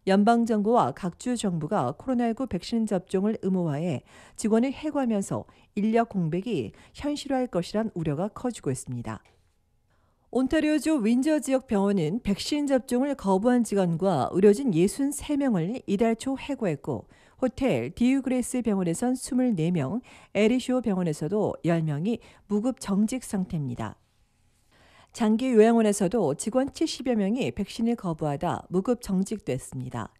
연방정부와 각주 정부가 코로나19 백신 접종을 의무화해 직원을 해고하면서 인력 공백이 현실화할 것이란 우려가 커지고 있습니다. 온타리오주 윈저 지역 병원은 백신 접종을 거부한 직원과 의료진 63명을 이달 초 해고했고, 호텔 디유그레스 병원에선 24명, 에리쇼 병원에서도 10명이 무급 정직 상태입니다. 장기 요양원에서도 직원 70여 명이 백신을 거부하다 무급 정직됐습니다.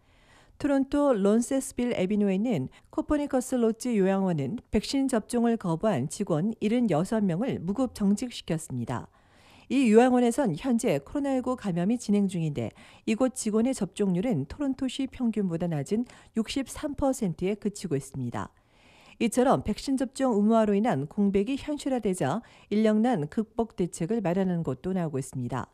토론토 론세스빌 에비뉴에 있는 코퍼니커스 로즈 요양원은 백신 접종을 거부한 직원 76명을 무급 정직시켰습니다. 이 요양원에선 현재 코로나19 감염이 진행 중인데 이곳 직원의 접종률은 토론토시 평균보다 낮은 63%에 그치고 있습니다. 이처럼 백신 접종 의무화로 인한 공백이 현실화되자 인력난 극복 대책을 마련하는 곳도 나오고 있습니다.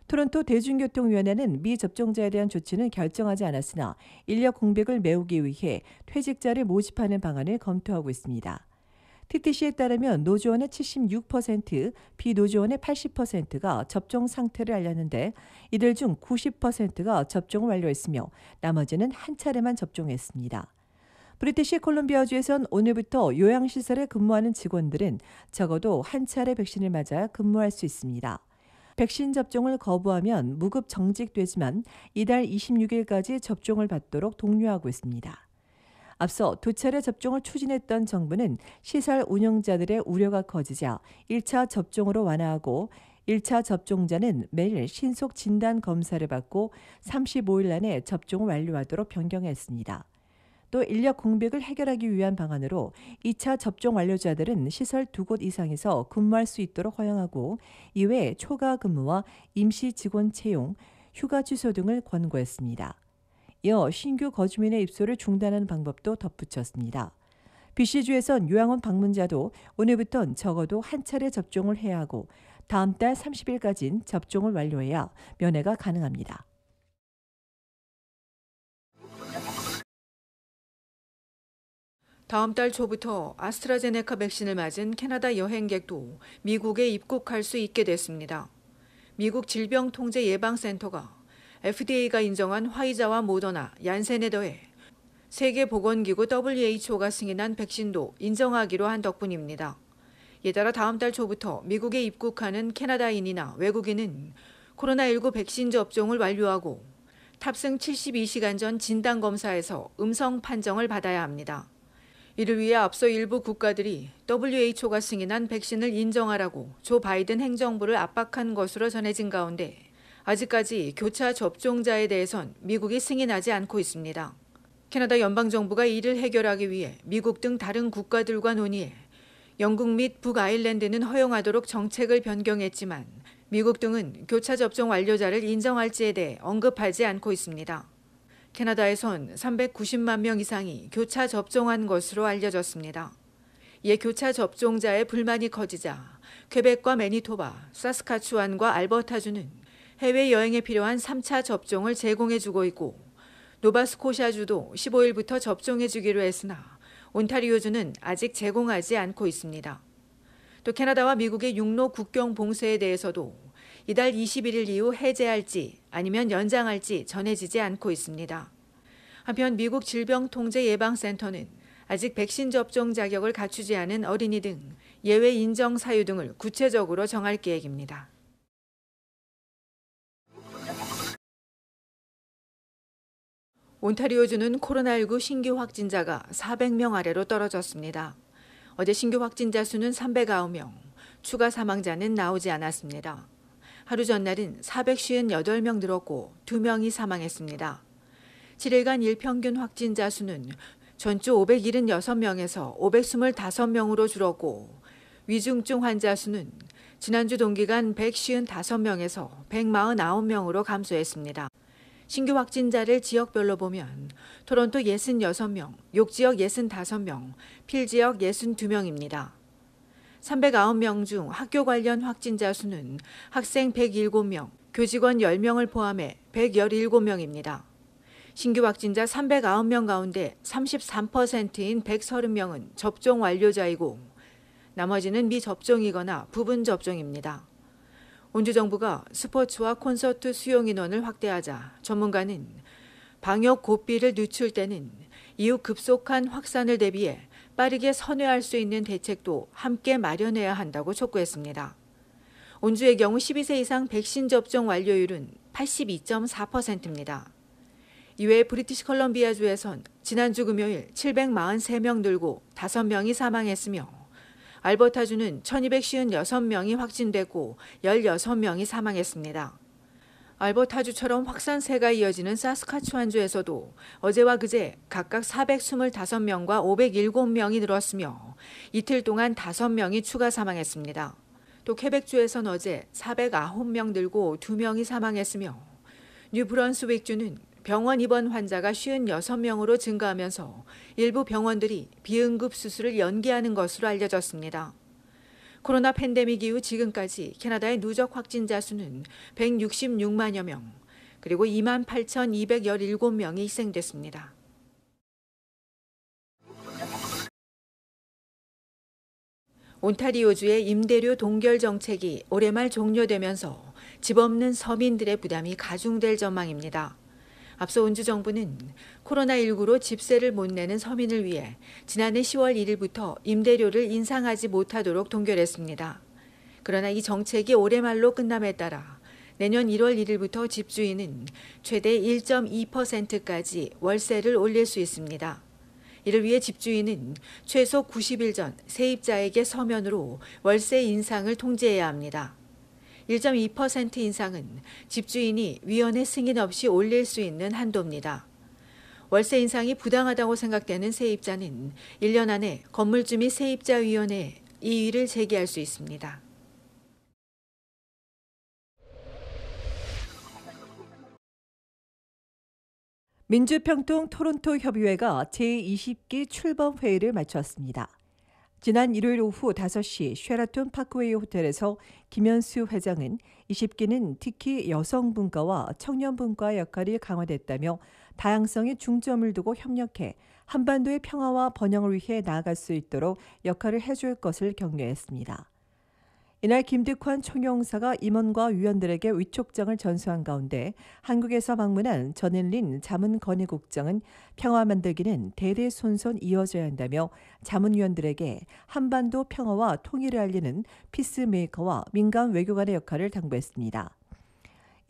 토론토 대중교통위원회는 미접종자에 대한 조치는 결정하지 않았으나 인력 공백을 메우기 위해 퇴직자를 모집하는 방안을 검토하고 있습니다. TTC에 따르면 노조원의 76%, 비노조원의 80%가 접종 상태를 알렸는데 이들 중 90%가 접종을 완료했으며 나머지는 한 차례만 접종했습니다. 브리티시 콜롬비아주에선 오늘부터 요양시설에 근무하는 직원들은 적어도 한 차례 백신을 맞아야 근무할 수 있습니다. 백신 접종을 거부하면 무급 정직되지만 이달 26일까지 접종을 받도록 독려하고 있습니다. 앞서 두 차례 접종을 추진했던 정부는 시설 운영자들의 우려가 커지자 1차 접종으로 완화하고 1차 접종자는 매일 신속 진단 검사를 받고 35일 안에 접종을 완료하도록 변경했습니다. 또 인력 공백을 해결하기 위한 방안으로 2차 접종 완료자들은 시설 2곳 이상에서 근무할 수 있도록 허용하고 이외에 초과 근무와 임시 직원 채용, 휴가 취소 등을 권고했습니다. 이어 신규 거주민의 입소를 중단하는 방법도 덧붙였습니다. BC주에선 요양원 방문자도 오늘부터는 적어도 한 차례 접종을 해야 하고 다음 달 30일까지는 접종을 완료해야 면회가 가능합니다. 다음 달 초부터 아스트라제네카 백신을 맞은 캐나다 여행객도 미국에 입국할 수 있게 됐습니다. 미국 질병통제예방센터가 FDA가 인정한 화이자와 모더나, 얀센에 더해 세계보건기구 WHO가 승인한 백신도 인정하기로 한 덕분입니다. 이에 따라 다음 달 초부터 미국에 입국하는 캐나다인이나 외국인은 코로나19 백신 접종을 완료하고 탑승 72시간 전 진단검사에서 음성 판정을 받아야 합니다. 이를 위해 앞서 일부 국가들이 WHO가 승인한 백신을 인정하라고 조 바이든 행정부를 압박한 것으로 전해진 가운데 아직까지 교차 접종자에 대해선 미국이 승인하지 않고 있습니다. 캐나다 연방정부가 이를 해결하기 위해 미국 등 다른 국가들과 논의해 영국 및 북아일랜드는 허용하도록 정책을 변경했지만 미국 등은 교차 접종 완료자를 인정할지에 대해 언급하지 않고 있습니다. 캐나다에선 390만 명 이상이 교차 접종한 것으로 알려졌습니다. 이에 교차 접종자의 불만이 커지자 퀘벡과 매니토바, 사스카추안과 알버타주는 해외여행에 필요한 3차 접종을 제공해주고 있고 노바스코샤주도 15일부터 접종해주기로 했으나 온타리오주는 아직 제공하지 않고 있습니다. 또 캐나다와 미국의 육로 국경 봉쇄에 대해서도 이달 21일 이후 해제할지 아니면 연장할지 전해지지 않고 있습니다. 한편 미국 질병통제예방센터는 아직 백신 접종 자격을 갖추지 않은 어린이 등 예외 인정 사유 등을 구체적으로 정할 계획입니다. 온타리오주는 코로나19 신규 확진자가 400명 아래로 떨어졌습니다. 어제 신규 확진자 수는 309명, 추가 사망자는 나오지 않았습니다. 하루 전날은 458명 늘었고 2명이 사망했습니다. 7일간 일평균 확진자 수는 전주 576명에서 525명으로 줄었고 위중증 환자 수는 지난주 동기간 155명에서 149명으로 감소했습니다. 신규 확진자를 지역별로 보면 토론토 66명, 욕지역 65명, 필지역 62명입니다. 309명 중 학교 관련 확진자 수는 학생 107명, 교직원 10명을 포함해 117명입니다. 신규 확진자 309명 가운데 33%인 130명은 접종 완료자이고 나머지는 미접종이거나 부분 접종입니다. 온주 정부가 스포츠와 콘서트 수용 인원을 확대하자 전문가는 방역 고삐를 늦출 때는 이후 급속한 확산을 대비해 빠르게 선회할 수 있는 대책도 함께 마련해야 한다고 촉구했습니다. 온주의 경우 12세 이상 백신 접종 완료율은 82.4%입니다. 이외에 브리티시 컬럼비아주에선 지난주 금요일 743명 늘고 5명이 사망했으며 알버타주는 1256명이 확진되고 16명이 사망했습니다. 알버타주처럼 확산세가 이어지는 사스카추안주에서도 어제와 그제 각각 425명과 507명이 늘었으며 이틀 동안 5명이 추가 사망했습니다. 또 퀘벡주에선 어제 409명 늘고 2명이 사망했으며 뉴브런스윅주는 병원 입원 환자가 56명으로 증가하면서 일부 병원들이 비응급 수술을 연기하는 것으로 알려졌습니다. 코로나 팬데믹 이후 지금까지 캐나다의 누적 확진자 수는 166만여 명, 그리고 28,217명이 희생됐습니다. 온타리오주의 임대료 동결 정책이 올해 말 종료되면서 집 없는 서민들의 부담이 가중될 전망입니다. 앞서 온주 정부는 코로나19로 집세를 못 내는 서민을 위해 지난해 10월 1일부터 임대료를 인상하지 못하도록 동결했습니다. 그러나 이 정책이 올해 말로 끝남에 따라 내년 1월 1일부터 집주인은 최대 1.2%까지 월세를 올릴 수 있습니다. 이를 위해 집주인은 최소 90일 전 세입자에게 서면으로 월세 인상을 통지해야 합니다. 1.2% 인상은 집주인이 위원회 승인 없이 올릴 수 있는 한도입니다. 월세 인상이 부당하다고 생각되는 세입자는 1년 안에 건물주 및 세입자위원회에 이의를 제기할 수 있습니다. 민주평통 토론토 협의회가 제20기 출범 회의를 마쳤습니다. 지난 일요일 오후 5시 쉐라톤 파크웨이 호텔에서 김현수 회장은 20기는 특히 여성 분과와 청년 분과의 역할이 강화됐다며 다양성에 중점을 두고 협력해 한반도의 평화와 번영을 위해 나아갈 수 있도록 역할을 해줄 것을 격려했습니다. 이날 김득환 총영사가 임원과 위원들에게 위촉장을 전수한 가운데 한국에서 방문한 전일린 자문건의국장은 평화 만들기는 대대손손 이어져야 한다며 자문위원들에게 한반도 평화와 통일을 알리는 피스메이커와 민간 외교관의 역할을 당부했습니다.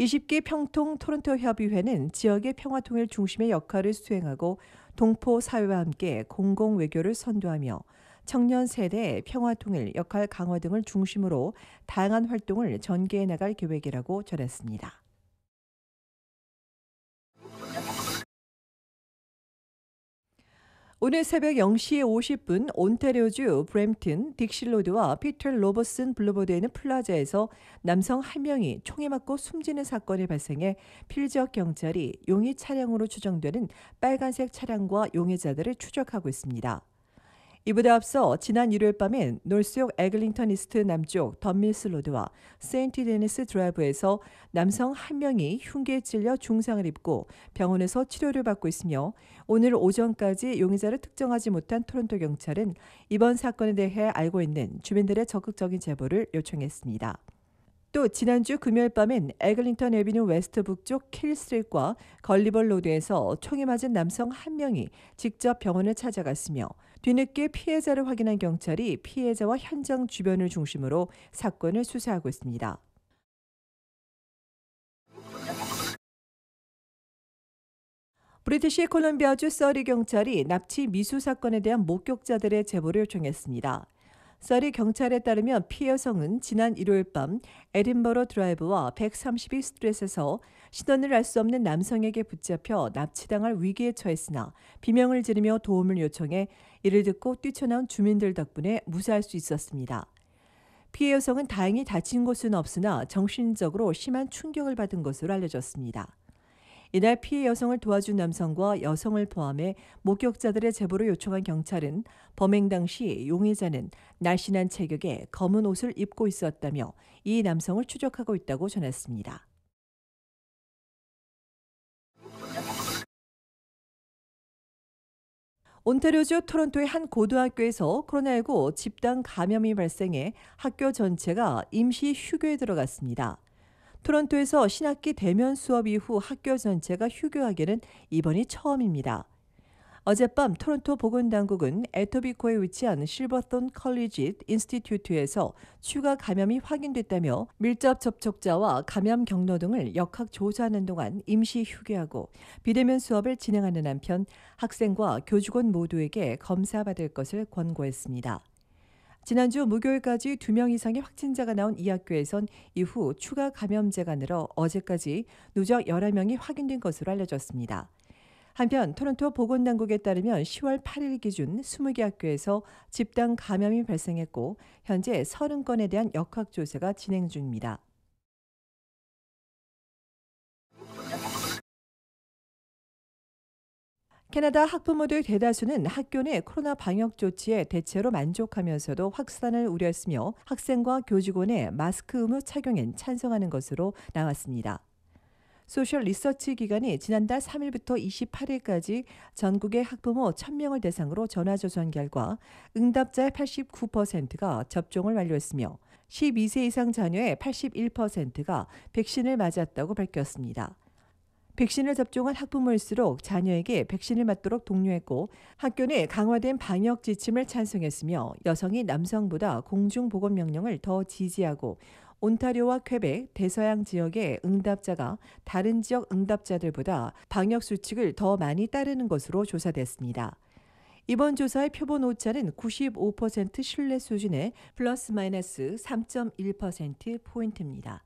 20기 평통 토론토 협의회는 지역의 평화 통일 중심의 역할을 수행하고 동포 사회와 함께 공공 외교를 선도하며 청년 세대의 평화 통일 역할 강화 등을 중심으로 다양한 활동을 전개해 나갈 계획이라고 전했습니다. 오늘 새벽 0시 50분 온타리오주 브램튼 딕실로드와 피터 로버슨 블루보드에 있는 플라자에서 남성 1명이 총에 맞고 숨지는 사건이 발생해 필지역 경찰이 용의 차량으로 추정되는 빨간색 차량과 용의자들을 추적하고 있습니다. 이보다 앞서 지난 일요일 밤엔 노스역 에글링턴 이스트 남쪽 덤밀스 로드와 세인트 데니스 드라이브에서 남성 1명이 흉기에 찔려 중상을 입고 병원에서 치료를 받고 있으며 오늘 오전까지 용의자를 특정하지 못한 토론토 경찰은 이번 사건에 대해 알고 있는 주민들의 적극적인 제보를 요청했습니다. 또 지난주 금요일 밤엔 에글링턴 애비뉴 웨스트 북쪽 킬스트리트과 걸리벌 로드에서 총에 맞은 남성 1명이 직접 병원을 찾아갔으며 뒤늦게 피해자를 확인한 경찰이 피해자와 현장 주변을 중심으로 사건을 수사하고 있습니다. 브리티시 콜럼비아주 서리 경찰이 납치 미수 사건에 대한 목격자들의 제보를 요청했습니다. 서리 경찰에 따르면 피해 여성은 지난 일요일 밤 에딘버러 드라이브와 132 스트릿에서 신원을 알 수 없는 남성에게 붙잡혀 납치당할 위기에 처했으나 비명을 지르며 도움을 요청해 이를 듣고 뛰쳐나온 주민들 덕분에 무사할 수 있었습니다. 피해 여성은 다행히 다친 곳은 없으나 정신적으로 심한 충격을 받은 것으로 알려졌습니다. 이날 피해 여성을 도와준 남성과 여성을 포함해 목격자들의 제보를 요청한 경찰은 범행 당시 용의자는 날씬한 체격에 검은 옷을 입고 있었다며 이 남성을 추적하고 있다고 전했습니다. 온타리오주 토론토의 한 고등학교에서 코로나19 집단 감염이 발생해 학교 전체가 임시 휴교에 들어갔습니다. 토론토에서 신학기 대면 수업 이후 학교 전체가 휴교하기는 이번이 처음입니다. 어젯밤 토론토 보건당국은 에토비코에 위치한 실버톤 컬리지 인스티튜트에서 추가 감염이 확인됐다며 밀접 접촉자와 감염 경로 등을 역학 조사하는 동안 임시 휴교하고 비대면 수업을 진행하는 한편 학생과 교직원 모두에게 검사받을 것을 권고했습니다. 지난주 목요일까지 2명 이상의 확진자가 나온 이 학교에선 이후 추가 감염자가 늘어 어제까지 누적 11명이 확인된 것으로 알려졌습니다. 한편 토론토 보건당국에 따르면 10월 8일 기준 20개 학교에서 집단 감염이 발생했고 현재 30건에 대한 역학조사가 진행 중입니다. 캐나다 학부모들 대다수는 학교 내 코로나 방역 조치에 대체로 만족하면서도 확산을 우려했으며 학생과 교직원의 마스크 의무 착용엔 찬성하는 것으로 나왔습니다. 소셜 리서치 기관이 지난달 3일부터 28일까지 전국의 학부모 1,000명을 대상으로 전화조사한 결과 응답자의 89%가 접종을 완료했으며 12세 이상 자녀의 81%가 백신을 맞았다고 밝혔습니다. 백신을 접종한 학부모일수록 자녀에게 백신을 맞도록 독려했고 학교 내 강화된 방역 지침을 찬성했으며 여성이 남성보다 공중보건 명령을 더 지지하고 온타리오와 퀘벡, 대서양 지역의 응답자가 다른 지역 응답자들보다 방역 수칙을 더 많이 따르는 것으로 조사됐습니다. 이번 조사의 표본 오차는 95% 신뢰 수준의 플러스 마이너스 3.1%포인트입니다.